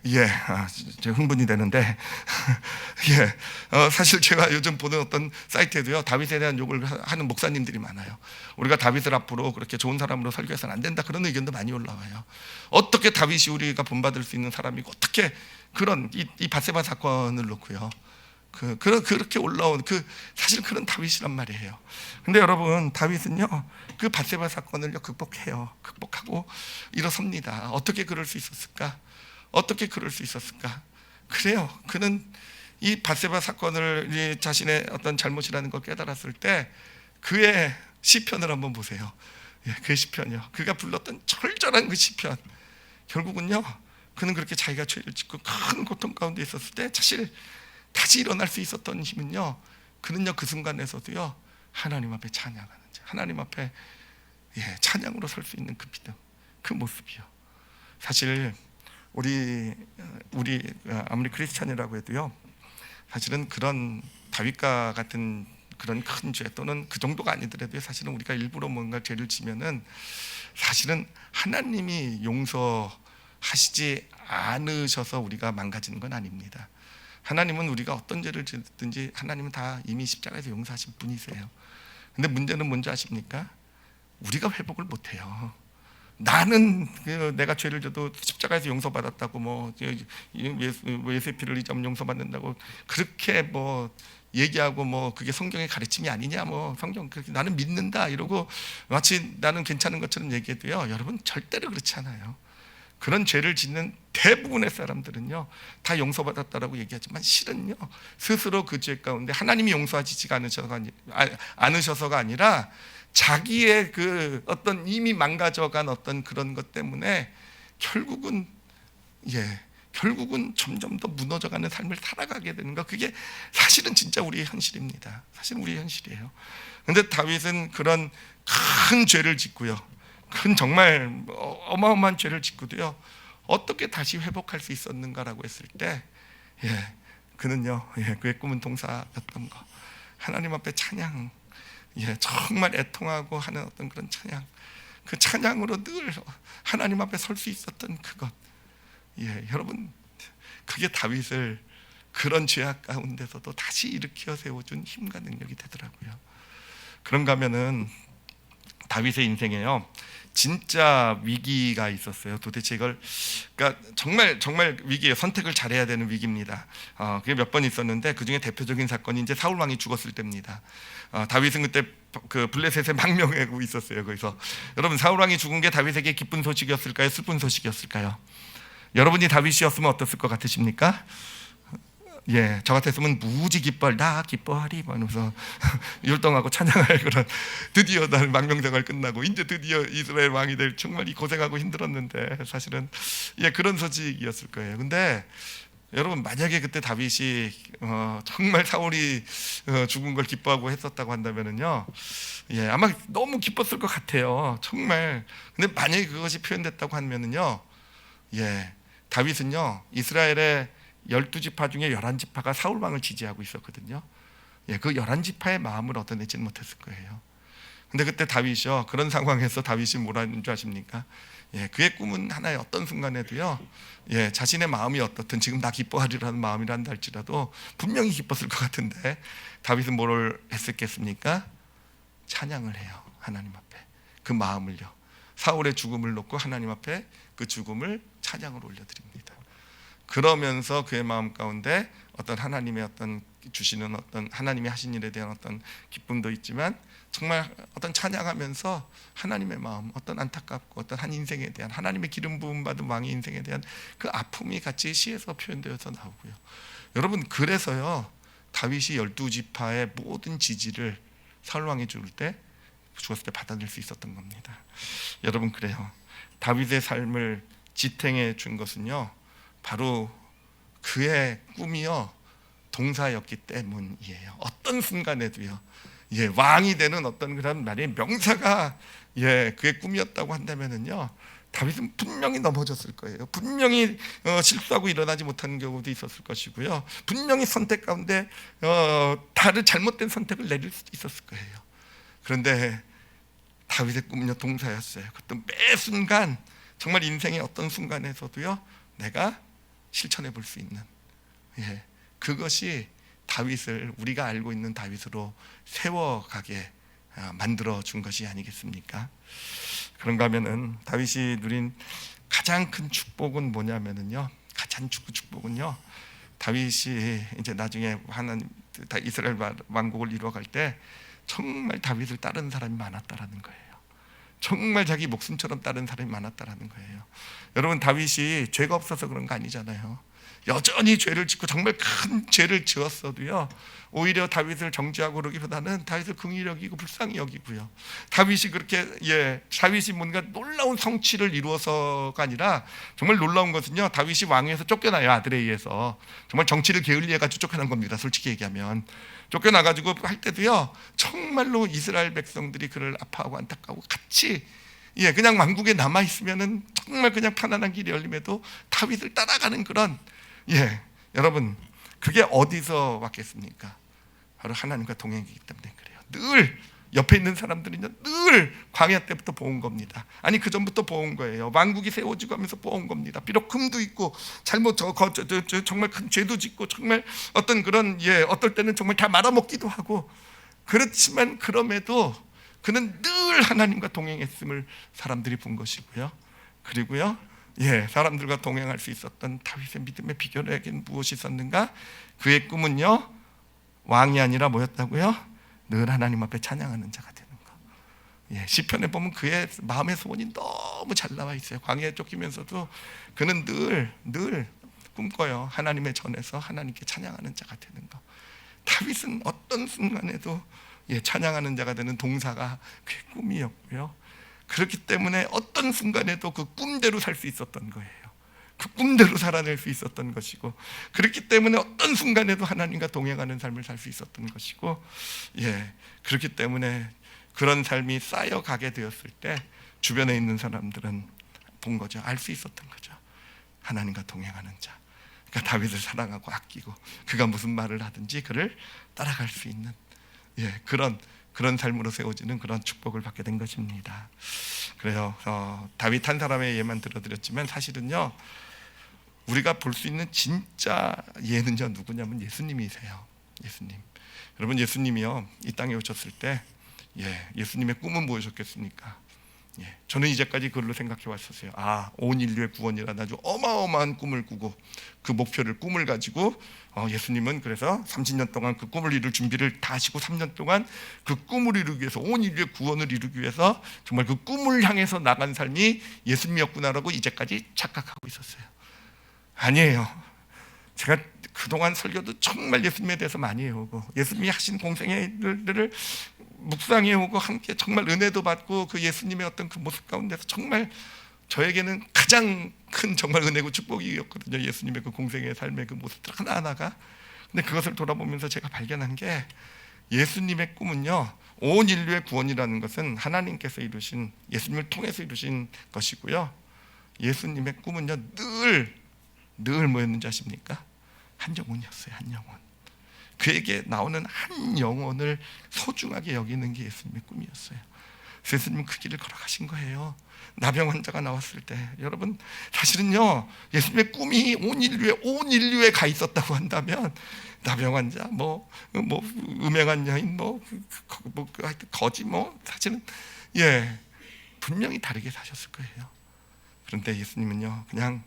제가 흥분이 되는데 사실 제가 요즘 보는 어떤 사이트에도요, 다윗에 대한 욕을 하는 목사님들이 많아요. 우리가 다윗을 앞으로 그렇게 좋은 사람으로 설교해서는 안 된다, 그런 의견도 많이 올라와요. 어떻게 다윗이 우리가 본받을 수 있는 사람이고, 어떻게 그런 이 밧세바 사건을 놓고요, 그렇게 올라온 사실 그런 다윗이란 말이에요. 근데 여러분, 다윗은요, 그 밧세바 사건을요 극복하고 일어섭니다. 어떻게 그럴 수 있었을까? 그래요, 그는 이 밧세바 사건을 자신의 어떤 잘못이라는 걸 깨달았을 때 그의 시편을 한번 보세요. 예, 그의 시편이요. 그가 불렀던 절절한 그 시편. 결국은요, 그는 그렇게 자기가 죄를 짓고 큰 고통 가운데 있었을 때 사실 다시 일어날 수 있었던 힘은요, 그는요 그 순간에서도요 하나님 앞에 찬양하는 자, 하나님 앞에 찬양으로 설 수 있는 그 믿음, 그 모습이요. 사실 우리 아무리 크리스찬이라고 해도요, 사실은 그런 다윗과 같은 그런 큰 죄 또는 그 정도가 아니더라도 사실은 우리가 일부러 뭔가 죄를 지면은 사실은 하나님이 용서하시지 않으셔서 우리가 망가지는 건 아닙니다. 하나님은 우리가 어떤 죄를 짓든지 하나님은 다 이미 십자가에서 용서하신 분이세요. 근데 문제는 뭔지 아십니까? 우리가 회복을 못해요. 나는 내가 죄를 져도 십자가에서 용서받았다고 뭐 예수의 피를 흘리자면 용서받는다고 그렇게 뭐 얘기하고 뭐 그게 성경의 가르침이 아니냐 뭐 성경 그렇게 나는 믿는다 이러고 마치 나는 괜찮은 것처럼 얘기해도요, 여러분 절대로 그렇지 않아요. 그런 죄를 짓는 대부분의 사람들은요 다 용서받았다라고 얘기하지만 실은요 스스로 그 죄 가운데 하나님이 용서하시지가 않으셔서가 아니라 자기의 그 어떤 이미 망가져간 어떤 그런 것 때문에 결국은 점점 더 무너져가는 삶을 살아가게 되는 거, 그게 사실은 진짜 우리의 현실입니다. 사실은 우리의 현실이에요. 그런데 다윗은 그런 큰 죄를 짓고요, 큰 정말 어마어마한 죄를 짓고도요 어떻게 다시 회복할 수 있었는가라고 했을 때 그는요 그의 꿈은 동사였던 거, 하나님 앞에 찬양, 정말 애통하고 하는 어떤 그런 찬양, 그 찬양으로 늘 하나님 앞에 설 수 있었던 그것, 여러분 그게 다윗을 그런 죄악 가운데서도 다시 일으켜 세워준 힘과 능력이 되더라고요. 그런가 하면은 다윗의 인생에요 진짜 위기가 있었어요. 도대체 이걸 그러니까 정말 위기예요. 선택을 잘해야 되는 위기입니다. 그게 몇 번 있었는데 그 중에 대표적인 사건이 이제 사울 왕이 죽었을 때입니다. 다윗은 그때 그 블레셋에 망명하고 있었어요. 거기서 여러분 사울 왕이 죽은 게 다윗에게 기쁜 소식이었을까요? 슬픈 소식이었을까요? 여러분이 다윗이었으면 어땠을 것 같으십니까? 저 같았으면 무지 기뻐할, 나 기뻐하리 하면서 율동하고 찬양할 그런, 드디어 나는 망명생활 끝나고 이제 드디어 이스라엘 왕이 될, 정말 고생하고 힘들었는데 사실은 그런 소식이었을 거예요. 근데 여러분 만약에 그때 다윗이 정말 사울이 죽은 걸 기뻐하고 했었다고 한다면은요, 아마 너무 기뻤을 것 같아요. 정말. 근데 만약에 그것이 표현됐다고 하면은요, 다윗은요 이스라엘의 12지파 중에 11지파가 사울 왕을 지지하고 있었거든요. 그 11지파의 마음을 얻어내지는 못했을 거예요. 근데 그때 다윗이요, 그런 상황에서 다윗이 뭐라는 줄 아십니까? 그의 꿈은 하나의 어떤 순간에도요, 자신의 마음이 어떻든 지금 나 기뻐하리라는 마음이란다 할지라도 분명히 기뻤을 것 같은데 다윗은 뭘 했었겠습니까? 찬양을 해요. 하나님 앞에 그 마음을요, 사울의 죽음을 놓고 하나님 앞에 그 죽음을 찬양으로 올려드립니다. 그러면서 그의 마음 가운데 어떤 하나님의 어떤 주시는 어떤 하나님이 하신 일에 대한 어떤 기쁨도 있지만 정말 어떤 찬양하면서 하나님의 마음, 어떤 안타깝고 어떤 한 인생에 대한 하나님의 기름 부음 받은 왕의 인생에 대한 그 아픔이 같이 시에서 표현되어서 나오고요. 여러분 그래서요 다윗이 12지파의 모든 지지를 사울 왕이 죽었을 때 받아낼 수 있었던 겁니다. 여러분 그래요. 다윗의 삶을 지탱해 준 것은요 바로 그의 꿈이요 동사였기 때문이에요. 어떤 순간에도요 왕이 되는 어떤 그런 말의 명사가 그의 꿈이었다고 한다면은요 다윗은 분명히 넘어졌을 거예요. 분명히 실수하고 일어나지 못하는 경우도 있었을 것이고요, 분명히 선택 가운데 다른 잘못된 선택을 내릴 수도 있었을 거예요. 그런데 다윗의 꿈은요 동사였어요. 그것도 매 순간 정말 인생의 어떤 순간에서도요 내가 실천해 볼 수 있는 그것이 다윗을 우리가 알고 있는 다윗으로 세워가게 만들어 준 것이 아니겠습니까? 그런가 하면은 다윗이 누린 가장 큰 축복은 뭐냐면은요, 가장 축복은요 다윗이 이제 나중에 하나님 이스라엘 왕국을 이루어갈 때 정말 다윗을 따르는 사람이 많았다라는 거예요. 정말 자기 목숨처럼 따르는 사람이 많았다라는 거예요. 여러분 다윗이 죄가 없어서 그런 거 아니잖아요. 여전히 죄를 짓고 정말 큰 죄를 지었어도요, 오히려 다윗을 정죄하고 그러기보다는 다윗을 긍휼히 여기고 불쌍히 여기고요. 다윗이 그렇게 다윗이 뭔가 놀라운 성취를 이루어서가 아니라 정말 놀라운 것은요, 다윗이 왕위에서 쫓겨나요. 아들에 의해서 정말 정치를 게을리해가지고 쫓겨난 겁니다. 솔직히 얘기하면 쫓겨나가지고 할 때도요, 정말로 이스라엘 백성들이 그를 아파하고 안타까워 같이 그냥 왕국에 남아 있으면은 정말 그냥 편안한 길이 열림에도 다윗을 따라가는 그런 여러분, 그게 어디서 왔겠습니까? 바로 하나님과 동행이기 때문에 그래요. 늘 옆에 있는 사람들은요, 늘 광야 때부터 보온 겁니다. 아니 그 전부터 보온 거예요. 왕국이 세워지고 하면서 보온 겁니다. 비록 금도 있고 잘못 정말 큰 죄도 짓고 정말 어떤 그런 어떨 때는 정말 다 말아먹기도 하고, 그렇지만 그럼에도 그는 늘 하나님과 동행했음을 사람들이 본 것이고요. 그리고요, 사람들과 동행할 수 있었던 다윗의 믿음의 비결에겐 무엇이 있었는가? 그의 꿈은요, 왕이 아니라 뭐였다고요? 늘 하나님 앞에 찬양하는 자가 되는 거. 시편에 보면 그의 마음의 소원이 너무 잘 나와 있어요. 광야에 쫓기면서도 그는 늘 꿈꿔요. 하나님의 전에서 하나님께 찬양하는 자가 되는 거. 다윗은 어떤 순간에도 찬양하는 자가 되는 동사가 그의 꿈이었고요. 그렇기 때문에 어떤 순간에도 그 꿈대로 살 수 있었던 거예요. 그 꿈대로 살아낼 수 있었던 것이고, 그렇기 때문에 어떤 순간에도 하나님과 동행하는 삶을 살 수 있었던 것이고, 그렇기 때문에 그런 삶이 쌓여가게 되었을 때 주변에 있는 사람들은 본 거죠. 알 수 있었던 거죠. 하나님과 동행하는 자. 그러니까 다윗을 사랑하고 아끼고 그가 무슨 말을 하든지 그를 따라갈 수 있는 그런 삶으로 세워지는 그런 축복을 받게 된 것입니다. 그래서 다윗 한 사람의 예만 들어드렸지만 사실은요, 우리가 볼 수 있는 진짜 예는요 누구냐면 예수님이세요. 예수님. 여러분, 예수님이요 이 땅에 오셨을 때 예수님의 꿈은 무엇이었겠습니까? 저는 이제까지 그걸로 생각해 왔었어요. 온 인류의 구원이라는 아주 어마어마한 꿈을 꾸고 그 꿈을 가지고 예수님은 그래서 30년 동안 그 꿈을 이룰 준비를 다 하시고 3년 동안 그 꿈을 이루기 위해서, 온 인류의 구원을 이루기 위해서 정말 그 꿈을 향해서 나간 삶이 예수님이었구나라고 이제까지 착각하고 있었어요. 아니에요. 제가 그동안 설교도 정말 예수님에 대해서 많이 해오고 예수님이 하신 공생의 일들을 묵상해오고 함께 정말 은혜도 받고 그 예수님의 어떤 그 모습 가운데서 정말 저에게는 가장 큰 정말 은혜고 축복이었거든요. 예수님의 그 공생의 삶의 그 모습들 하나하나가. 근데 그것을 돌아보면서 제가 발견한 게, 예수님의 꿈은요, 온 인류의 구원이라는 것은 하나님께서 이루신, 예수님을 통해서 이루신 것이고요, 예수님의 꿈은요 늘 뭐였는지 아십니까? 한 영혼이었어요. 한 영혼. 그에게 나오는 한 영혼을 소중하게 여기는 게 예수님의 꿈이었어요. 예수님은 그 길을 걸어가신 거예요. 나병 환자가 나왔을 때, 여러분 사실은요 예수님의 꿈이 온 인류에 가 있었다고 한다면 나병 환자, 음행한 여인, 거지, 사실은 분명히 다르게 사셨을 거예요. 그런데 예수님은요 그냥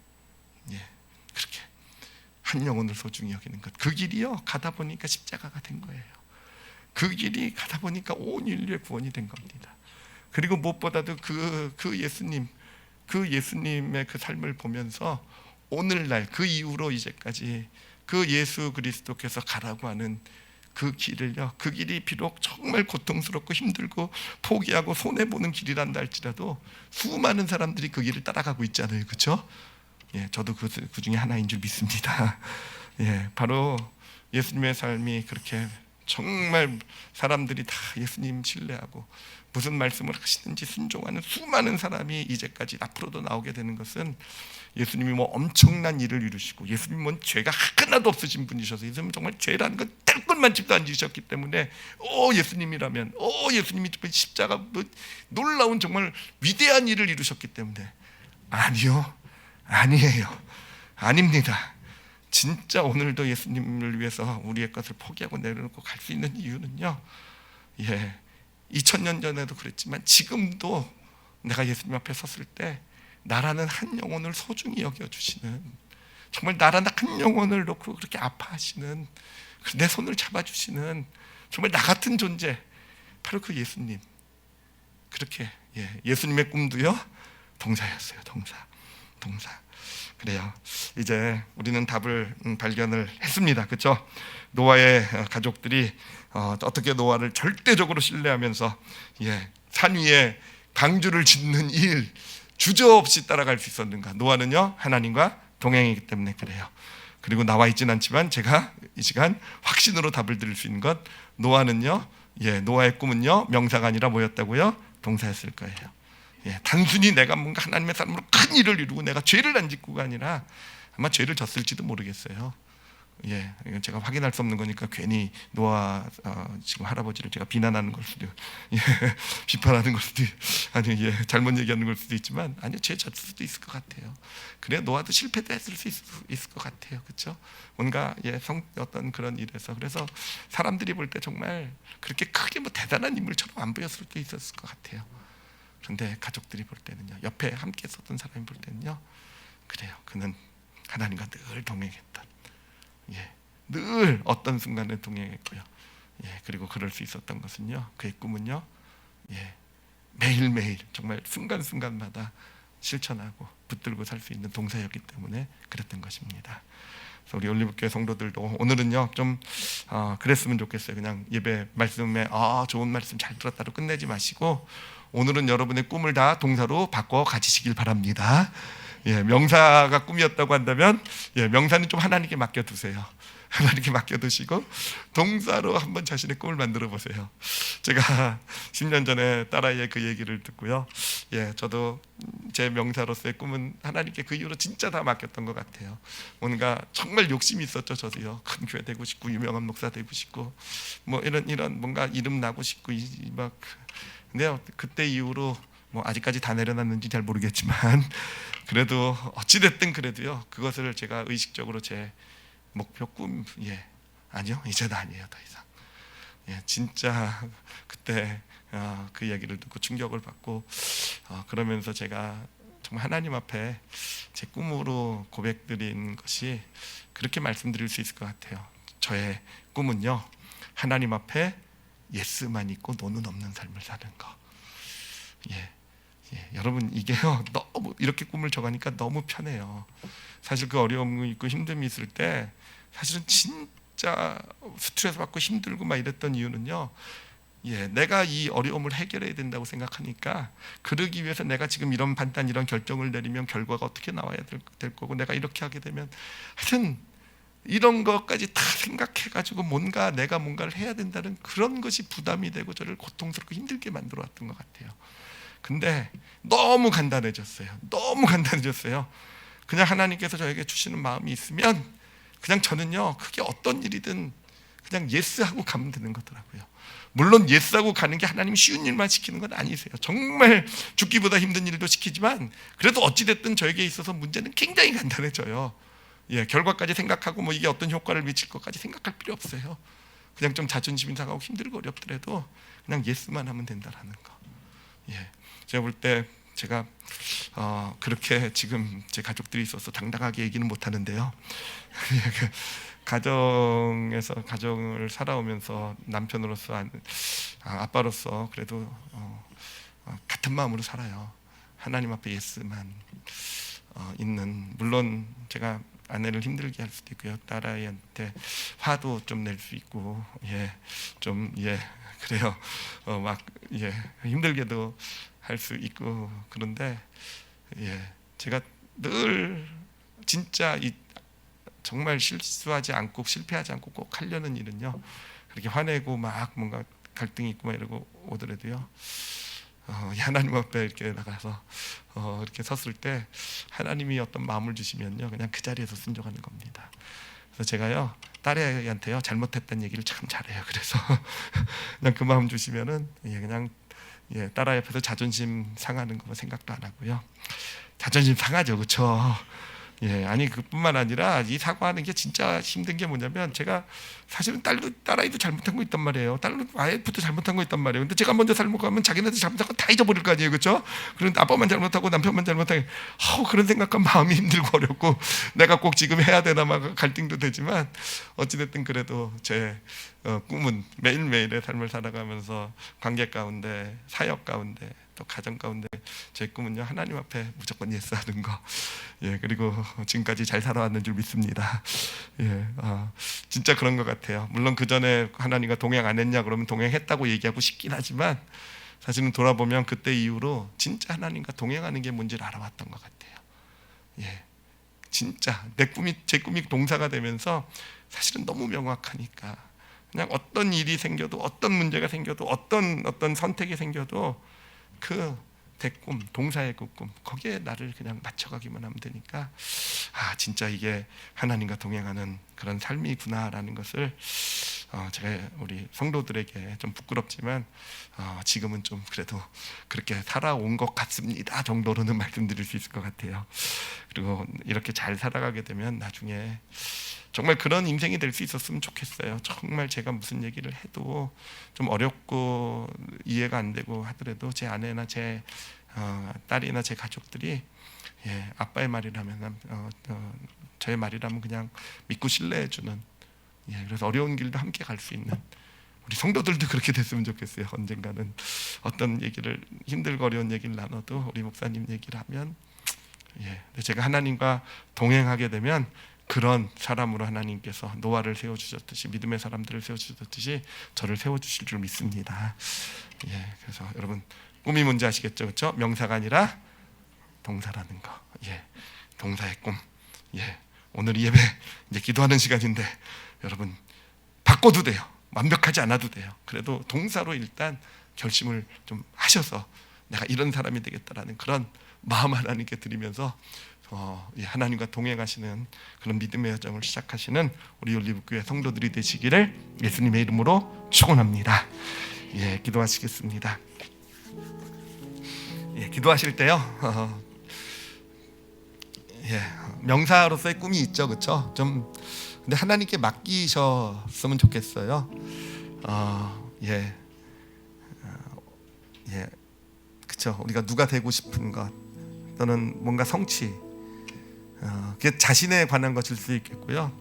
그렇게 한 영혼을 소중히 여기는 것, 그 길이요 가다 보니까 십자가가 된 거예요. 그 길이 가다 보니까 온 인류의 구원이 된 겁니다. 그리고 무엇보다도 그 예수님의 그 삶을 보면서 오늘날 그 이후로 이제까지 그 예수 그리스도께서 가라고 하는 그 길을요, 그 길이 비록 정말 고통스럽고 힘들고 포기하고 손해보는 길이란다 할지라도 수많은 사람들이 그 길을 따라가고 있잖아요. 그렇죠? 저도 그 중에 하나인 줄 믿습니다. 바로 예수님의 삶이 그렇게 정말 사람들이 다 예수님 신뢰하고 무슨 말씀을 하시든지 순종하는 수많은 사람이 이제까지 앞으로도 나오게 되는 것은, 예수님이 엄청난 일을 이루시고 예수님은 죄가 하나도 없으신 분이셔서, 예수님은 정말 죄라는 건 뗄것만 집도 안 지으셨기 때문에 예수님이라면 예수님이 십자가 놀라운 정말 위대한 일을 이루셨기 때문에, 아니에요. 아닙니다. 진짜 오늘도 예수님을 위해서 우리의 것을 포기하고 내려놓고 갈 수 있는 이유는요, 2000년 전에도 그랬지만 지금도 내가 예수님 앞에 섰을 때 나라는 한 영혼을 소중히 여겨주시는, 정말 나라는 한 영혼을 놓고 그렇게 아파하시는, 내 손을 잡아주시는 정말 나 같은 존재, 바로 그 예수님. 그렇게 예수님의 꿈도요 동사였어요. 동사. 동사. 그래요. 이제 우리는 답을 발견을 했습니다. 그렇죠? 노아의 가족들이 어떻게 노아를 절대적으로 신뢰하면서 산 위에 방주를 짓는 일 주저없이 따라갈 수 있었는가? 노아는요 하나님과 동행이기 때문에 그래요. 그리고 나와 있지는 않지만 제가 이 시간 확신으로 답을 드릴 수 있는 것, 노아는요 노아의 꿈은요 명사가 아니라 뭐였다고요? 동사였을 거예요. 단순히 내가 뭔가 하나님의 사람으로 큰 일을 이루고 내가 죄를 안 짓고가 아니라 아마 죄를 졌을지도 모르겠어요. 이건 제가 확인할 수 없는 거니까 괜히 노아 지금 할아버지를 제가 비난하는 걸 수도, 비판하는 걸 수도, 아니 잘못 얘기하는 걸 수도 있지만 아니요 죄 졌을 수도 있을 것 같아요. 그래 노아도 실패도 했을 수 있을 것 같아요. 그렇죠? 뭔가 어떤 그런 일에서 그래서 사람들이 볼 때 정말 그렇게 크게 뭐 대단한 인물처럼 안 보였을 수도 있었을 것 같아요. 그런데 가족들이 볼 때는요, 옆에 함께 있었던 사람이 볼 때는요, 그래요. 그는 하나님과 늘 동행했던, 늘 어떤 순간에 동행했고요. 그리고 그럴 수 있었던 것은요, 그의 꿈은요, 매일매일 정말 순간순간마다 실천하고 붙들고 살 수 있는 동사였기 때문에 그랬던 것입니다. 그래서 우리 올리브교회 성도들도 오늘은요 좀 그랬으면 좋겠어요. 그냥 예배 말씀에 좋은 말씀 잘 들었다로 끝내지 마시고 오늘은 여러분의 꿈을 다 동사로 바꿔 가지시길 바랍니다. 명사가 꿈이었다고 한다면 명사는 좀 하나님께 맡겨두세요. 하나님께 맡겨두시고 동사로 한번 자신의 꿈을 만들어 보세요. 제가 10년 전에 딸아이의 그 얘기를 듣고요, 저도 제 명사로서의 꿈은 하나님께 그 이후로 진짜 다 맡겼던 것 같아요. 뭔가 정말 욕심이 있었죠. 저도요. 큰 교회 되고 싶고 유명한 목사 되고 싶고 뭐 이런 뭔가 이름 나고 싶고 막. 근데 그때 이후로 뭐 아직까지 다 내려놨는지 잘 모르겠지만 그래도 어찌됐든 그래도요 그것을 제가 의식적으로 제 목표 꿈 아니요 이제는 아니에요 더 이상. 진짜 그때 그 얘기를 듣고 충격을 받고 그러면서 제가 정말 하나님 앞에 제 꿈으로 고백드린 것이 그렇게 말씀드릴 수 있을 것 같아요. 저의 꿈은요 하나님 앞에 예스만 있고 노는 없는 삶을 사는 거. 여러분 이게요 너무 이렇게 꿈을 정하니까 너무 편해요. 사실 그 어려움이 있고 힘듦이 있을 때 사실은 진짜 스트레스 받고 힘들고 막 이랬던 이유는요, 내가 이 어려움을 해결해야 된다고 생각하니까 그러기 위해서 내가 지금 이런 판단 이런 결정을 내리면 결과가 어떻게 나와야 될 거고 내가 이렇게 하게 되면 하여튼 이런 것까지 다 생각해가지고 내가 뭔가를 해야 된다는 그런 것이 부담이 되고 저를 고통스럽고 힘들게 만들어 왔던 것 같아요. 근데 너무 간단해졌어요. 너무 간단해졌어요. 그냥 하나님께서 저에게 주시는 마음이 있으면 그냥 저는요 크게 어떤 일이든 그냥 예스하고 가면 되는 거더라고요. 물론 예스하고 가는 게 하나님이 쉬운 일만 시키는 건 아니세요. 정말 죽기보다 힘든 일도 시키지만 그래도 어찌됐든 저에게 있어서 문제는 굉장히 간단해져요. 결과까지 생각하고 뭐 이게 어떤 효과를 미칠 것까지 생각할 필요 없어요. 그냥 좀 자존심이 상하고 힘들고 어렵더라도 그냥 예스만 하면 된다라는 거. 제가 볼 때 제가 그렇게 지금 제 가족들이 있어서 당당하게 얘기는 못 하는데요. 가정을 살아오면서 남편으로서 아빠로서 그래도 같은 마음으로 살아요. 하나님 앞에 예스만 있는, 물론 제가 아내를 힘들게 할 수도 있고요. 딸아이한테 화도 좀 낼 수 있고, 그래요. 힘들게도 할 수 있고 그런데 제가 늘 진짜 정말 실수하지 않고 실패하지 않고 꼭 하려는 일은요. 그렇게 화내고 막 뭔가 갈등이 있고 막 이러고 오더라도요. 하나님 앞에 이렇게 나가서 이렇게 섰을 때 하나님이 어떤 마음을 주시면요 그냥 그 자리에서 순종하는 겁니다. 그래서 제가요 딸애한테요 잘못했다는 얘기를 참 잘해요. 그래서 그냥 그 마음 주시면은 그냥 딸아이 앞에서 자존심 상하는 거 생각도 안 하고요. 자존심 상하죠, 그렇죠? 아니 그뿐만 아니라 이 사과하는 게 진짜 힘든 게 뭐냐면 제가 사실은 딸아이도 잘못한 거 있단 말이에요. 와이프도 잘못한 거 있단 말이에요. 근데 제가 먼저 잘못하면 자기네들 잘못한 거 다 잊어버릴 거 아니에요, 그렇죠? 그런데 아빠만 잘못하고 남편만 잘못하고 그런 생각하면 마음이 힘들고 어렵고 내가 꼭 지금 해야 되나 막 갈등도 되지만 어찌됐든 그래도 제 꿈은 매일매일의 삶을 살아가면서 관계 가운데 사역 가운데 또 가정 가운데 제 꿈은요, 하나님 앞에 무조건 예스하는 거. 예, 그리고 지금까지 잘 살아왔는 줄 믿습니다. 예, 진짜 그런 것 같아요. 물론 그 전에 하나님과 동행 안 했냐 그러면 동행했다고 얘기하고 싶긴 하지만 사실은 돌아보면 그때 이후로 진짜 하나님과 동행하는 게 뭔지를 알아왔던 것 같아요. 예, 진짜 제 꿈이 동사가 되면서 사실은 너무 명확하니까 그냥 어떤 일이 생겨도 어떤 문제가 생겨도 어떤 선택이 생겨도 그 대꿈, 동사의 그 꿈, 거기에 나를 그냥 맞춰가기만 하면 되니까 진짜 이게 하나님과 동행하는 그런 삶이구나라는 것을 제가 우리 성도들에게 좀 부끄럽지만 지금은 좀 그래도 그렇게 살아온 것 같습니다 정도로는 말씀드릴 수 있을 것 같아요. 그리고 이렇게 잘 살아가게 되면 나중에 정말 그런 인생이 될 수 있었으면 좋겠어요. 정말 제가 무슨 얘기를 해도 좀 어렵고 이해가 안 되고 하더라도 제 아내나 제 딸이나 제 가족들이 아빠의 말이라면 저의 말이라면 그냥 믿고 신뢰해주는, 그래서 어려운 길도 함께 갈 수 있는 우리 성도들도 그렇게 됐으면 좋겠어요. 언젠가는 어떤 얘기를 힘들고 어려운 얘기를 나눠도 우리 목사님 얘기를 하면 제가 하나님과 동행하게 되면 그런 사람으로 하나님께서 노아를 세워주셨듯이 믿음의 사람들을 세워주셨듯이 저를 세워주실 줄 믿습니다. 그래서 여러분 꿈이 뭔지 아시겠죠? 그렇죠? 명사가 아니라 동사라는 거. 동사의 꿈. 오늘 이 예배 이제 기도하는 시간인데 여러분 바꿔도 돼요. 완벽하지 않아도 돼요. 그래도 동사로 일단 결심을 좀 하셔서 내가 이런 사람이 되겠다라는 그런 마음 하나님께 드리면서 하나님과 동행하시는 그런 믿음의 여정을 시작하시는 우리 올리브교회 성도들이 되시기를 예수님의 이름으로 축원합니다. 기도하시겠습니다. 기도하실 때요, 명사로서의 꿈이 있죠, 그렇죠? 좀 근데 하나님께 맡기셨으면 좋겠어요. 그렇죠. 우리가 누가 되고 싶은 것 또는 뭔가 성취, 그게 자신에 관한 것일 수 있겠고요.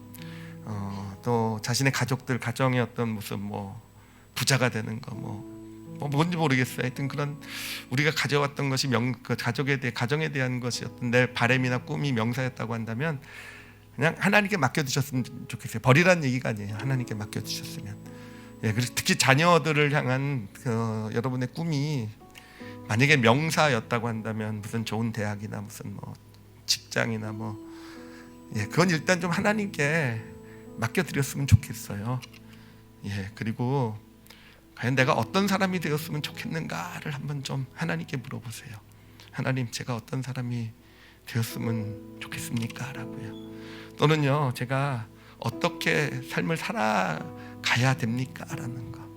또 자신의 가족들, 가정의 어떤 무슨 부자가 되는 거 뭔지 모르겠어요. 하여튼 그런 우리가 가져왔던 것이 가정에 대한 것이 어떤 내 바람이나 꿈이 명사였다고 한다면 그냥 하나님께 맡겨두셨으면 좋겠어요. 버리라는 얘기가 아니에요. 하나님께 맡겨두셨으면. 그래서 특히 자녀들을 향한 여러분의 꿈이 만약에 명사였다고 한다면 무슨 좋은 대학이나 무슨 직장이나 그건 일단 좀 하나님께 맡겨드렸으면 좋겠어요. 그리고 과연 내가 어떤 사람이 되었으면 좋겠는가를 한번 좀 하나님께 물어보세요. 하나님, 제가 어떤 사람이 되었으면 좋겠습니까? 라고요. 또는요, 제가 어떻게 삶을 살아가야 됩니까? 라는 거.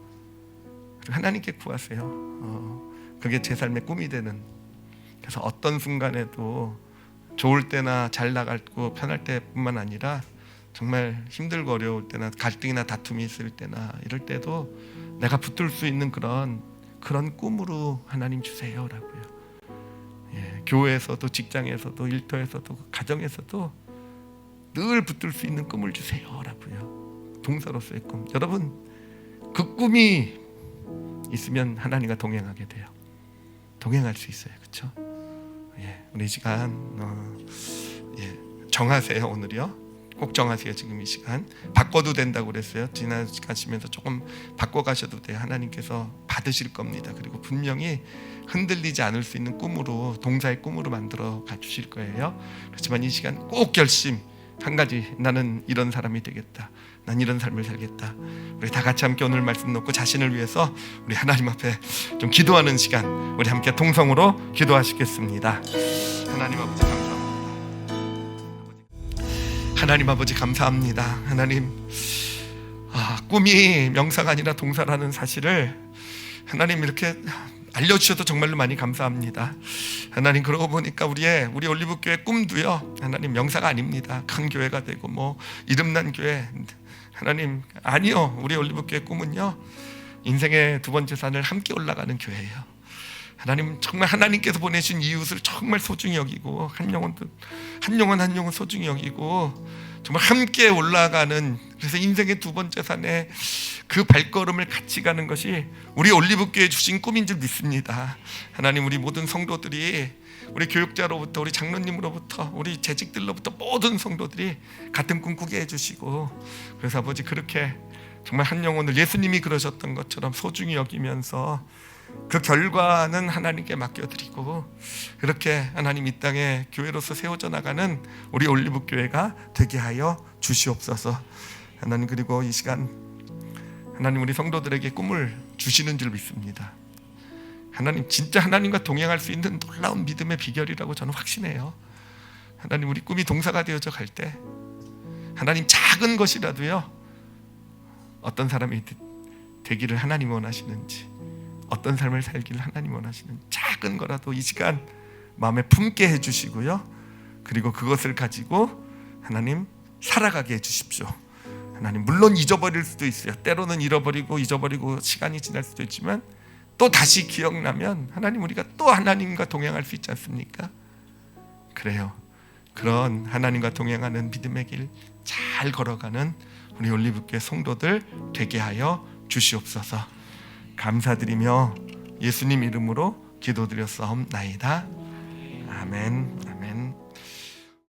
하나님께 구하세요. 그게 제 삶의 꿈이 되는, 그래서 어떤 순간에도 좋을 때나 잘 나가고 편할 때뿐만 아니라 정말 힘들고 어려울 때나 갈등이나 다툼이 있을 때나 이럴 때도 내가 붙들 수 있는 그런 꿈으로 하나님 주세요라고요. 교회에서도 직장에서도 일터에서도 가정에서도 늘 붙들 수 있는 꿈을 주세요라고요. 동사로서의 꿈. 여러분 그 꿈이 있으면 하나님과 동행하게 돼요. 동행할 수 있어요. 그렇죠? 우리 이 시간 정하세요. 오늘이요. 꼭 정하세요. 지금 이 시간 바꿔도 된다고 그랬어요. 지나가시면서 조금 바꿔가셔도 돼요. 하나님께서 받으실 겁니다. 그리고 분명히 흔들리지 않을 수 있는 꿈으로, 동사의 꿈으로 만들어 가주실 거예요. 그렇지만 이 시간 꼭 결심 한 가지, 나는 이런 사람이 되겠다, 난 이런 삶을 살겠다. 우리 다 같이 함께 오늘 말씀 놓고 자신을 위해서 우리 하나님 앞에 좀 기도하는 시간, 우리 함께 통성으로 기도하시겠습니다. 하나님 아버지 감사합니다. 하나님 아버지 감사합니다. 하나님, 꿈이 명사가 아니라 동사라는 사실을 하나님 이렇게 알려주셔서 정말로 많이 감사합니다. 하나님, 그러고 보니까 우리 올리브교회 꿈도요, 하나님 명사가 아닙니다. 큰 교회가 되고 이름난 교회, 하나님 아니요. 우리 올리브교회 꿈은요, 인생의 두 번째 산을 함께 올라가는 교회예요. 하나님, 정말 하나님께서 보내신 이웃을 정말 소중히 여기고 한 영혼 소중히 여기고 정말 함께 올라가는, 그래서 인생의 두 번째 산에 그 발걸음을 같이 가는 것이 우리 올리브교회 주신 꿈인 줄 믿습니다. 하나님, 우리 모든 성도들이, 우리 교육자로부터, 우리 장로님으로부터, 우리 재직들로부터 모든 성도들이 같은 꿈 꾸게 해주시고, 그래서 아버지 그렇게 정말 한 영혼을 예수님이 그러셨던 것처럼 소중히 여기면서 그 결과는 하나님께 맡겨드리고, 그렇게 하나님 이 땅에 교회로서 세워져 나가는 우리 올리브교회가 되게 하여 주시옵소서. 하나님, 그리고 이 시간 하나님 우리 성도들에게 꿈을 주시는 줄 믿습니다. 하나님, 진짜 하나님과 동행할 수 있는 놀라운 믿음의 비결이라고 저는 확신해요. 하나님, 우리 꿈이 동사가 되어져 갈 때 하나님 작은 것이라도요, 어떤 사람이 되기를 하나님 원하시는지, 어떤 삶을 살기를 하나님 원하시는 작은 거라도 이 시간 마음에 품게 해주시고요, 그리고 그것을 가지고 하나님 살아가게 해주십시오. 하나님, 물론 잊어버릴 수도 있어요. 때로는 잃어버리고 잊어버리고 시간이 지날 수도 있지만 또 다시 기억나면 하나님, 우리가 또 하나님과 동행할 수 있지 않습니까? 그래요. 그런 하나님과 동행하는 믿음의 길 잘 걸어가는 우리 올리브교회 성도들 되게 하여 주시옵소서. 감사드리며 예수님 이름으로 기도드렸사옵나이다. 아멘.